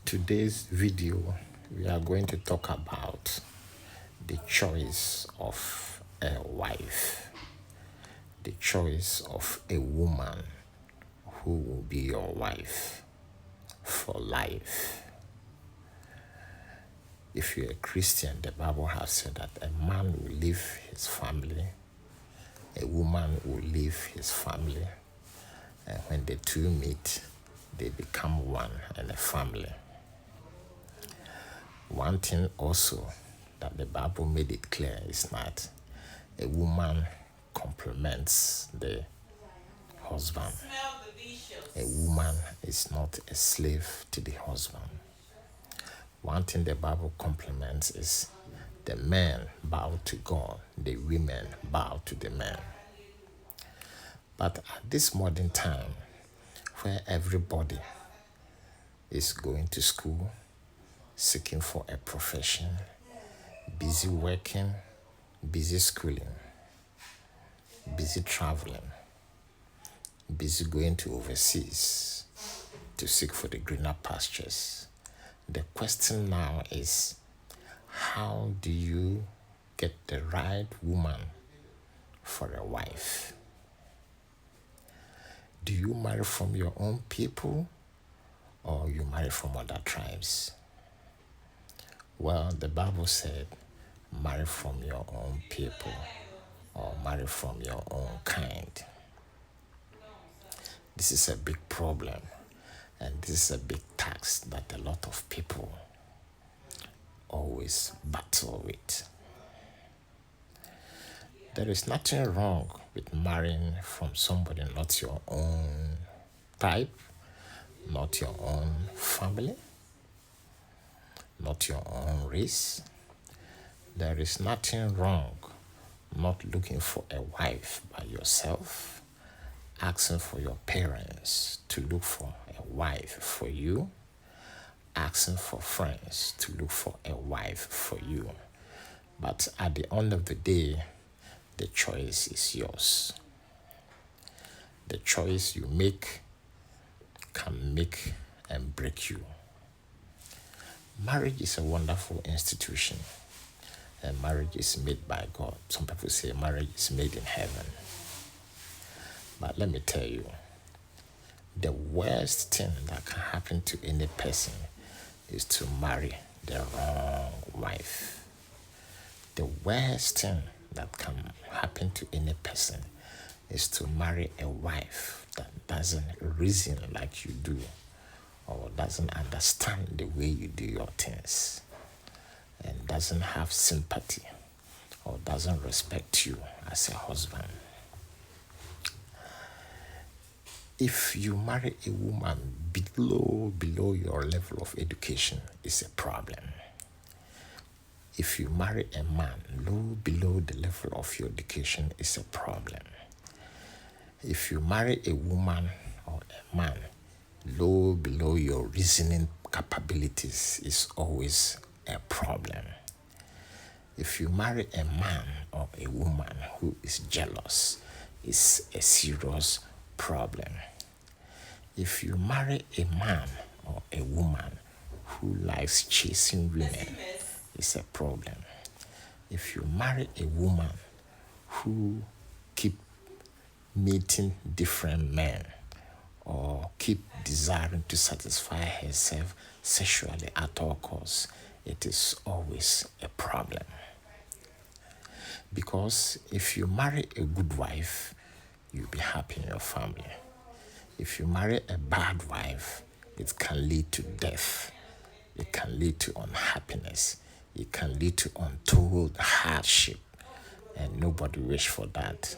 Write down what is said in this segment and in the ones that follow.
today's video, we are going to talk about the choice of a wife, the choice of a woman who will be your wife for life. If you're a Christian, the Bible has said that a man will leave his family, a woman will leave his family, and when the two meet, they become one and a family. One thing also that the Bible made it clear is that a woman complements the husband. A woman is not a slave to the husband. One thing the Bible complements is the men bow to God, the women bow to the men. But at this modern time, where everybody is going to school, seeking for a profession, busy working, busy schooling, busy traveling, busy going to overseas to seek for the greener pastures. The question now is, how do you get the right woman for a wife? Do you marry from your own people or you marry from other tribes? Well, the Bible said, marry from your own people or marry from your own kind. This is a big problem, and this is a big tax that a lot of people always battle with. There is nothing wrong with marrying from somebody not your own type, not your own family, not your own race. There is nothing wrong not looking for a wife by yourself, asking for your parents to look for a wife for you, asking for friends to look for a wife for you. But at the end of the day, the choice is yours. The choice you make can make and break you. Marriage is a wonderful institution, and marriage is made by God. Some people say marriage is made in heaven. But let me tell you, the worst thing that can happen to any person is to marry the wrong wife. The worst thing that can happen to any person is to marry a wife that doesn't reason like you do or doesn't understand the way you do your things and doesn't have sympathy or doesn't respect you as a husband. If you marry a woman below your level of education, it's a problem. If you marry a man below the level of your education, it's a problem. If you marry a woman or a man below your reasoning capabilities, it's always a problem. If you marry a man or a woman who is jealous, it's a serious problem. If you marry a man or a woman who likes chasing women, it's a problem. If you marry a woman who keep meeting different men or keep desiring to satisfy herself sexually at all costs, it is always a problem. Because if you marry a good wife, you'll be happy in your family. If you marry a bad wife, it can lead to death. It can lead to unhappiness. It can lead to untold hardship. And nobody wish for that.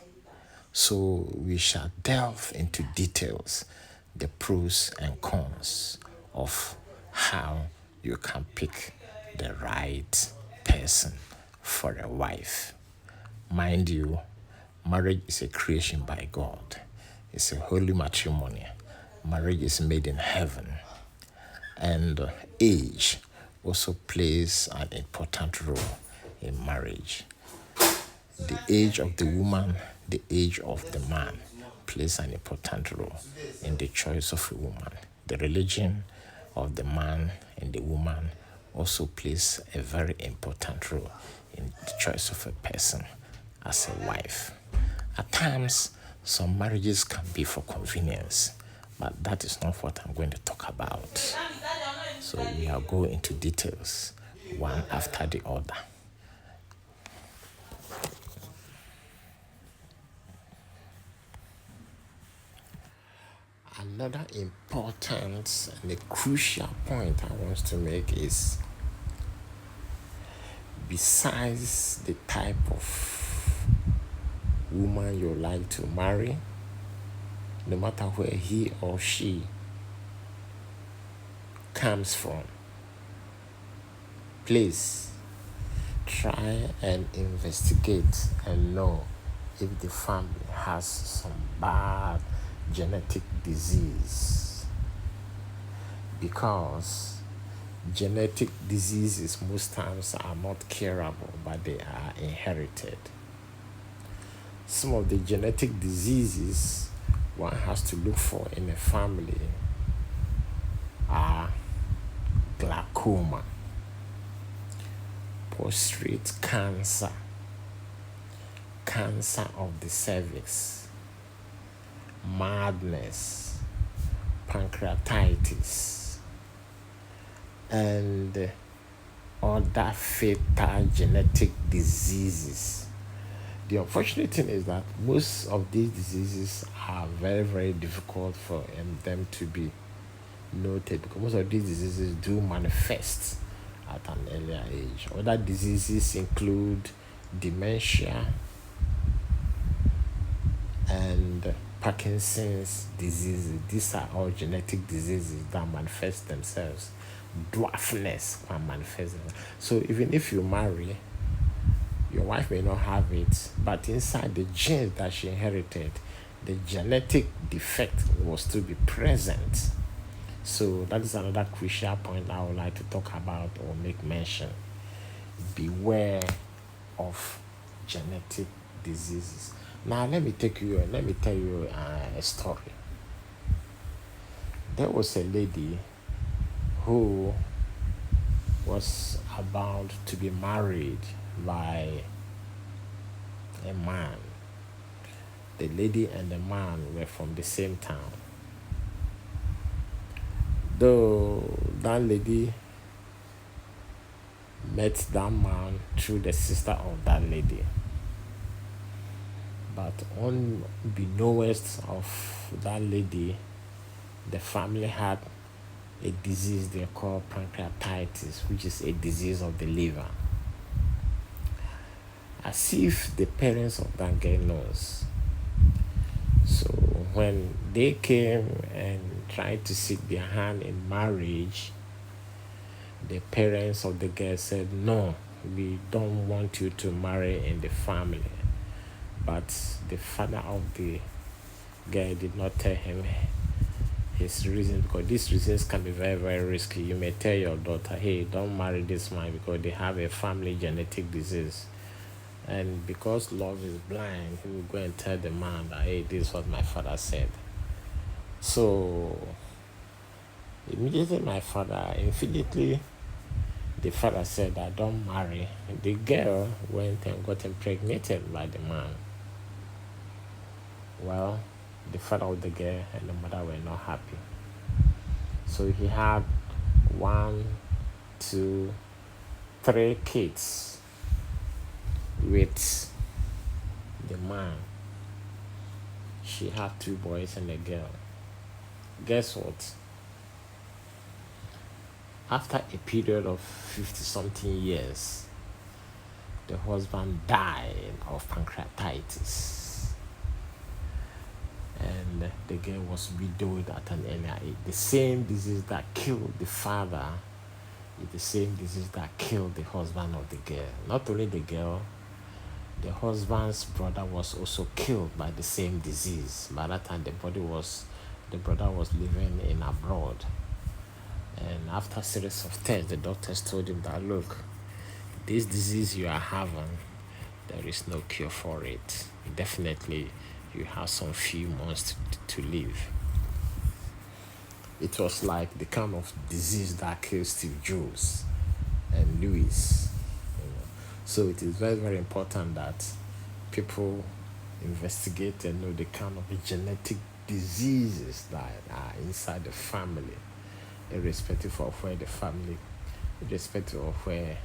So we shall delve into details, the pros and cons of how you can pick the right person for a wife. Mind you, marriage is a creation by God. It's a holy matrimony. Marriage is made in heaven. And age also plays an important role in marriage. The age of the woman, the age of the man plays an important role in the choice of a woman. The religion of the man and the woman also plays a very important role in the choice of a person as a wife. At times, some marriages can be for convenience, but that is not what I'm going to talk about. So we will go into details one after the other. Another important and a crucial point I want to make is, besides the type of woman you like to marry, no matter where he or she comes from, please try and investigate and know if the family has some bad genetic disease, because genetic diseases most times are not curable, but they are inherited. Some of the genetic diseases one has to look for in a family are glaucoma, prostate cancer, cancer of the cervix, madness, pancreatitis, and other fatal genetic diseases. The unfortunate thing is that most of these diseases are very, very difficult for them to be noted, because most of these diseases do manifest at an earlier age. Other diseases include dementia and Parkinson's disease. These are all genetic diseases that manifest themselves. Dwarfness can manifest themselves. So even if you marry, your wife may not have it, but inside the genes that she inherited, the genetic defect will still be present. So that is another crucial point I would like to talk about or make mention. Beware of genetic diseases. Now let me tell you a story. There was a lady who was about to be married by a man. The lady and the man were from the same town. Though that lady met that man through the sister of that lady. But unbeknownst of that lady, the family had a disease they call pancreatitis, which is a disease of the liver. As if the parents of that girl knows. So when they came and tried to seek their hand in marriage, the parents of the girl said, "No, we don't want you to marry in the family." But the father of the girl did not tell him his reason, because these reasons can be very, very risky. You may tell your daughter, "Hey, don't marry this man because they have a family genetic disease." And because love is blind, he will go and tell the man that, "Hey, this is what my father said." So immediately the father said that don't marry. The girl went and got impregnated by the man. Well, the father of the girl and the mother were not happy. So he had 1, 2, 3 kids with the man. She had 2 boys and a girl. Guess what? After a period of 50-something years, the husband died of pancreatitis. And the girl was widowed at an earlier age. The same disease that killed the father is the same disease that killed the husband of the girl. Not only the girl, the husband's brother was also killed by the same disease. By that time, the brother was living in abroad. And after a series of tests, the doctors told him that, "Look, this disease you are having, there is no cure for it. Definitely, you have some few months to live." It was like the kind of disease that killed Steve Jobs and Lewis. So it is very, very important that people investigate and know the kind of genetic diseases that are inside the family, irrespective of where the family, irrespective of where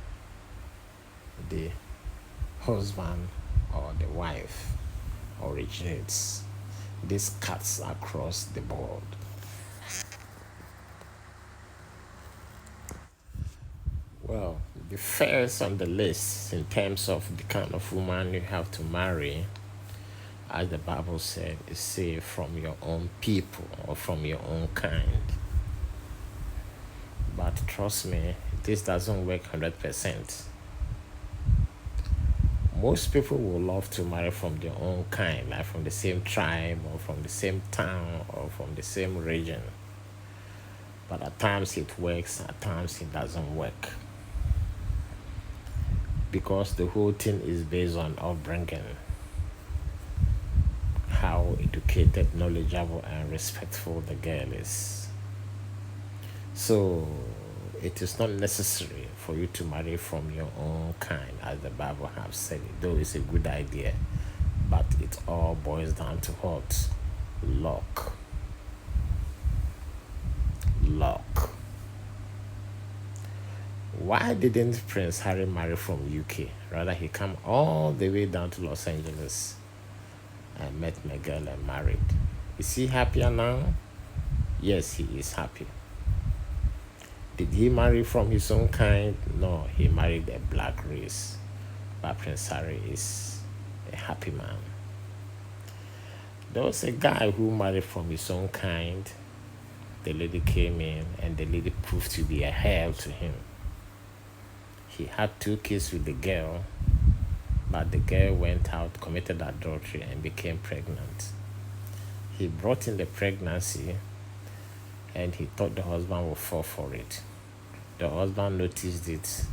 the husband or the wife originates. This cuts across the board. Well, the first on the list in terms of the kind of woman you have to marry, as the Bible said, is say from your own people or from your own kind. But trust me, this doesn't work 100%. Most people will love to marry from their own kind, like from the same tribe or from the same town or from the same region. But at times it works, at times it doesn't work. Because the whole thing is based on upbringing, how educated, knowledgeable, and respectful the girl is. So it is not necessary for you to marry from your own kind, as the Bible has said it, though it's a good idea. But it all boils down to what? Luck. Luck. Why didn't Prince Harry marry from UK? Rather, he come all the way down to Los Angeles and met my girl and married. Is he happier now? Yes, he is happy. Did he marry from his own kind? No, he married a black race. But Prince Harry is a happy man. There was a guy who married from his own kind. The lady came in and the lady proved to be a hell to him. He had 2 kids with the girl, but the girl went out, committed adultery, and became pregnant. He brought in the pregnancy and he thought the husband would fall for it. The husband noticed it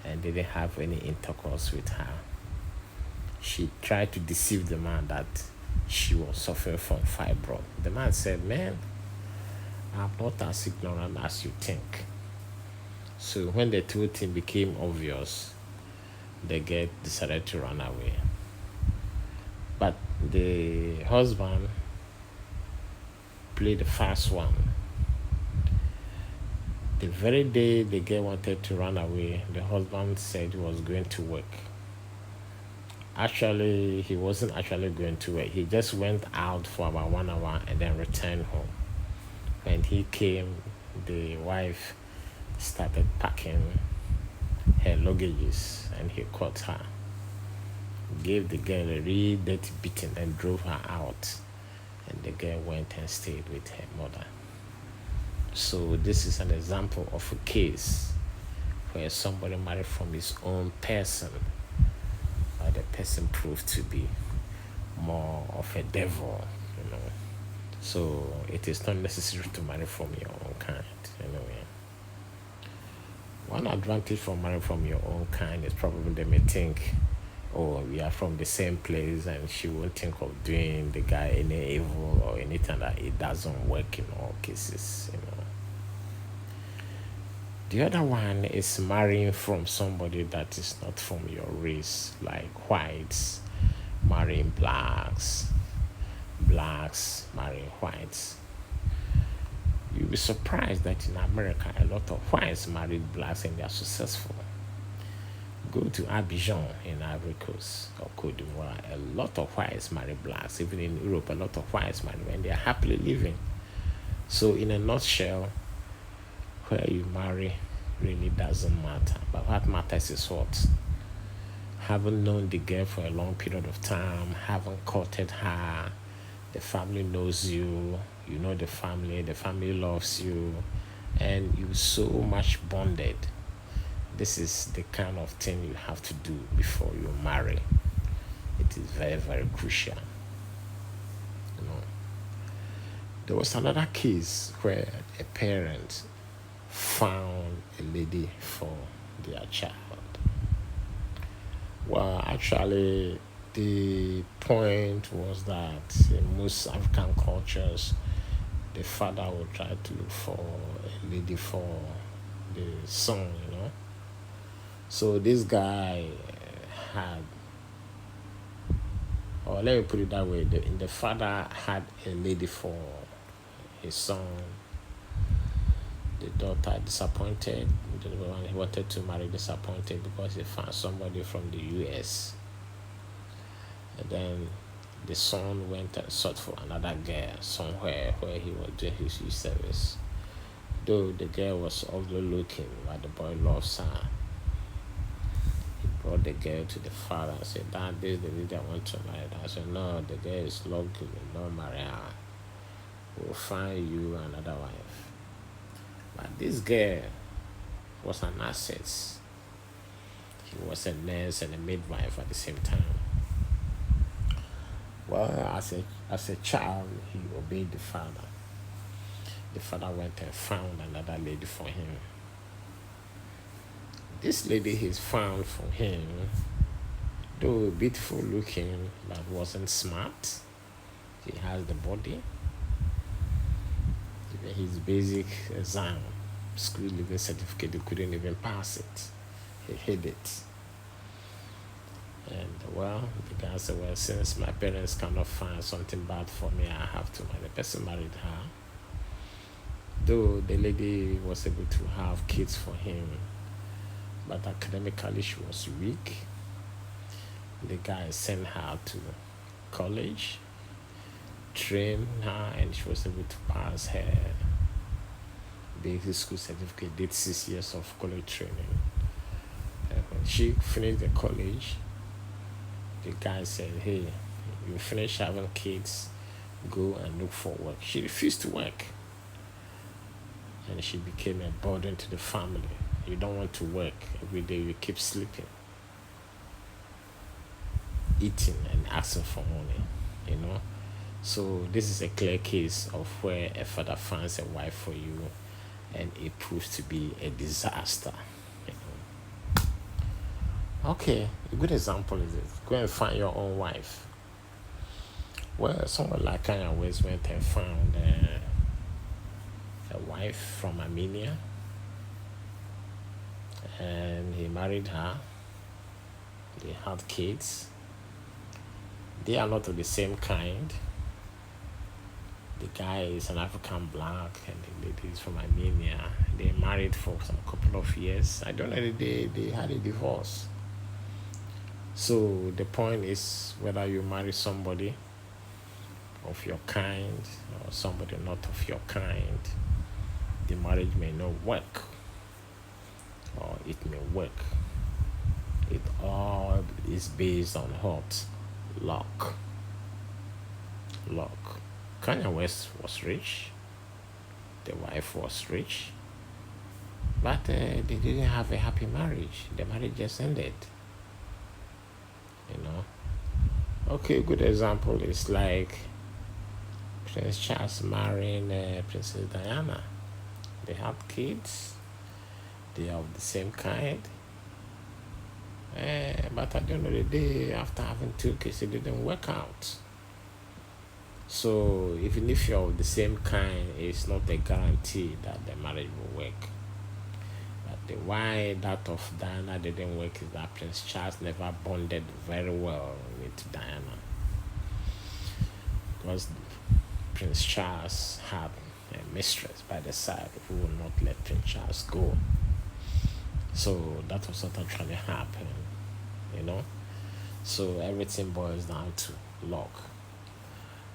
and didn't have any intercourse with her. She tried to deceive the man that she was suffering from fibroid. The man said, "Man, I'm not as ignorant as you think." So when the two things became obvious, the girl decided to run away. But the husband played the fast one. The very day the girl wanted to run away, the husband said he was going to work. Actually, he wasn't actually going to work. He just went out for about 1 hour and then returned home. When he came, the wife started packing her luggages and he caught her, gave the girl a really dirty beating and drove her out, and the girl went and stayed with her mother. So this is an example of a case where somebody married from his own person, but the person proved to be more of a devil, So it is not necessary to marry from your own kind, anyway. One advantage for marrying from your own kind is probably they may think, oh, we are from the same place, and she won't think of doing the guy any evil or anything that it doesn't work in all cases, The other one is marrying from somebody that is not from your race, like whites marrying blacks, blacks marrying whites. You'll be surprised that in America, a lot of whites married blacks and they are successful. Go to Abidjan in Ivory Coast or Cote d'Ivoire, a lot of whites marry blacks. Even in Europe, a lot of whites marry and they are happily living. So in a nutshell, where you marry really doesn't matter. But what matters is what? Haven't known the girl for a long period of time, haven't courted her, the family knows you, you know the family loves you, and you're so much bonded. This is the kind of thing you have to do before you marry. It is very, very crucial. There was another case where a parent found a lady for their child. Well, actually, the point was that in most African cultures, the father will try to look for a lady for the son, So this guy had, or let me put it that way, the father had a lady for his son. The daughter disappointed. The one he wanted to marry disappointed because he found somebody from the US. And then the son went and sought for another girl somewhere where he was doing his youth service. Though the girl was ugly looking, but the boy loves her. He brought the girl to the father and said, Dad, this is the lady I want to marry. I said, no, the girl is ugly, don't marry her. We'll find you another wife. But this girl was an asset. He was a nurse and a midwife at the same time. Well, as a child, he obeyed the father. The father went and found another lady for him. This lady he's found for him, though beautiful looking, but wasn't smart. He has the body. Even his basic exam, school leaving certificate, he couldn't even pass it. He hid it. And well, the guy said, well, since my parents cannot find something bad for me, I have to marry. The person married her. Though the lady was able to have kids for him, but academically she was weak. The guy sent her to college, trained her, and she was able to pass her basic school certificate, did 6 years of college training. And when she finished the college, the guy said, hey, you finish having kids, go and look for work. She refused to work. And she became a burden to the family. You don't want to work. Every day you keep sleeping, eating, and asking for money, So this is a clear case of where a father finds a wife for you and it proves to be a disaster. Okay, a good example is this. Go and find your own wife. Well, someone like Kanye West went and found a wife from Armenia, and he married her. They had kids. They are not of the same kind. The guy is an African black, and the lady is from Armenia. They married for some couple of years. I don't know, they had a divorce. So the point is whether you marry somebody of your kind or somebody not of your kind, the marriage may not work, or it may work. It all is based on what? Luck. Kanye West was rich. The wife was rich. But they didn't have a happy marriage. The marriage just ended. Okay, a good example is like Prince Charles marrying Princess Diana. They have kids. They are of the same kind. But at the end of the day, after having 2 kids, it didn't work out. So even if you're of the same kind, it's not a guarantee that the marriage will work. But why that of Diana didn't work is that Prince Charles never bonded very well with Diana. Because Prince Charles had a mistress by the side who would not let Prince Charles go. So that was not actually happening, So everything boils down to luck.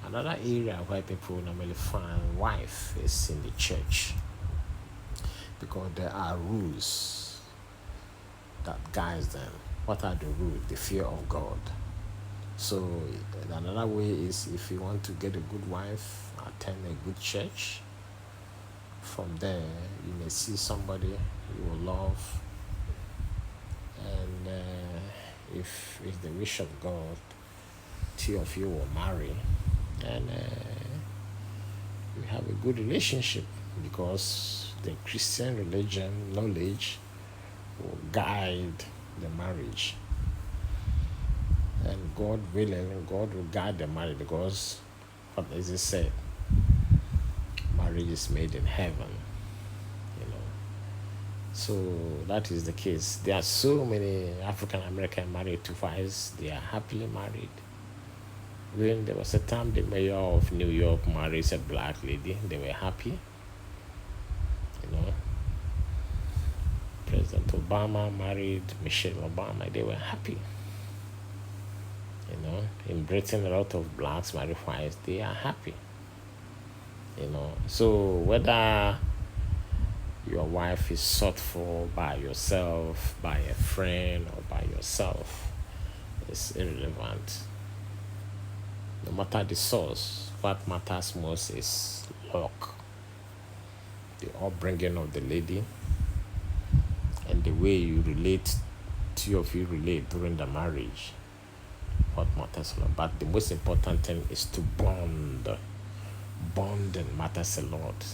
Another area where people normally find wife is in the church, because there are rules that guides them. What are the rules? The fear of God. So another way is, if you want to get a good wife, attend a good church. From there, you may see somebody you will love, and if it's the wish of God, 2 of you will marry, and you have a good relationship, because the Christian religion knowledge will guide the marriage. And God willing, God will guide the marriage, because what does it say? marriage is made in heaven, you know. So that is the case. There are so many African American married to wives. They are happily married. When there was a time the mayor of New York marries a black lady, they were happy. You know, President Obama married Michelle Obama. They were happy. You know, in Britain, a lot of blacks marry whites. They are happy. You know, so whether your wife is sought for by yourself, by a friend, or by yourself, is irrelevant. No matter the source, what matters most is luck, the upbringing of the lady, and the way you relate, two of you relate during the marriage. What matters a lot. But the most important thing is to bond. Bonding matters a lot.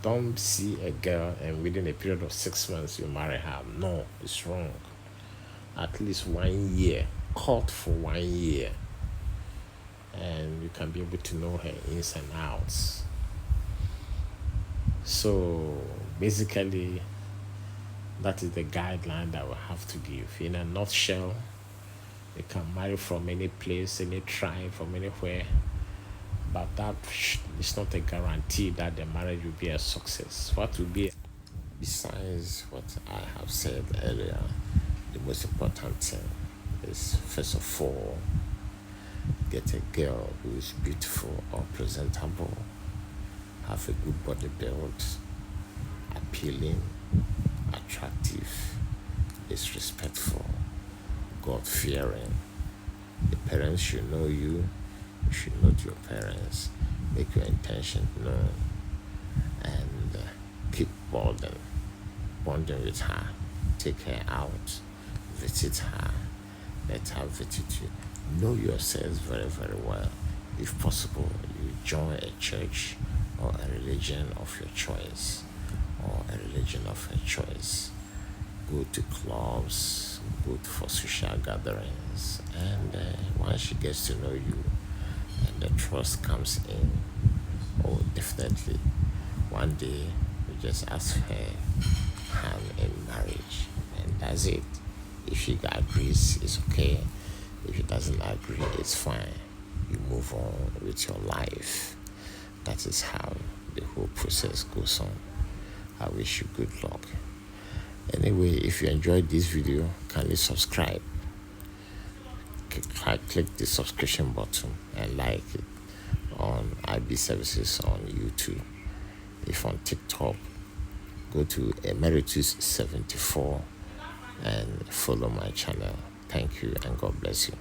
Don't see a girl and within a period of 6 months you marry her. No, it's wrong. At least 1 year. Court for 1 year. And you can be able to know her ins and outs. So basically, that is the guideline that we have to give. In a nutshell, you can marry from any place, any tribe, from anywhere, but that is not a guarantee that the marriage will be a success. What will be, besides what I have said earlier, the most important thing is, first of all, get a girl who is beautiful or presentable, have a good body build, appealing, attractive, is respectful, God-fearing. The parents should know you. You should know your parents. Make your intention known. And keep bonding with her. Take her out. Visit her. Let her visit you. Know yourselves very, very well. If possible, you join a church or a religion of your choice. Go to clubs, go for social gatherings, and once she gets to know you and the trust comes in, oh, definitely, one day you just ask her hand in marriage, and that's it. If she agrees, it's okay. If she doesn't agree, it's fine. You move on with your life. That is how the whole process goes on. I wish you good luck. Anyway, if you enjoyed this video, kindly subscribe. Click the subscription button and like it on IB Services on YouTube. If on TikTok, go to Emeritus74 and follow my channel. Thank you and God bless you.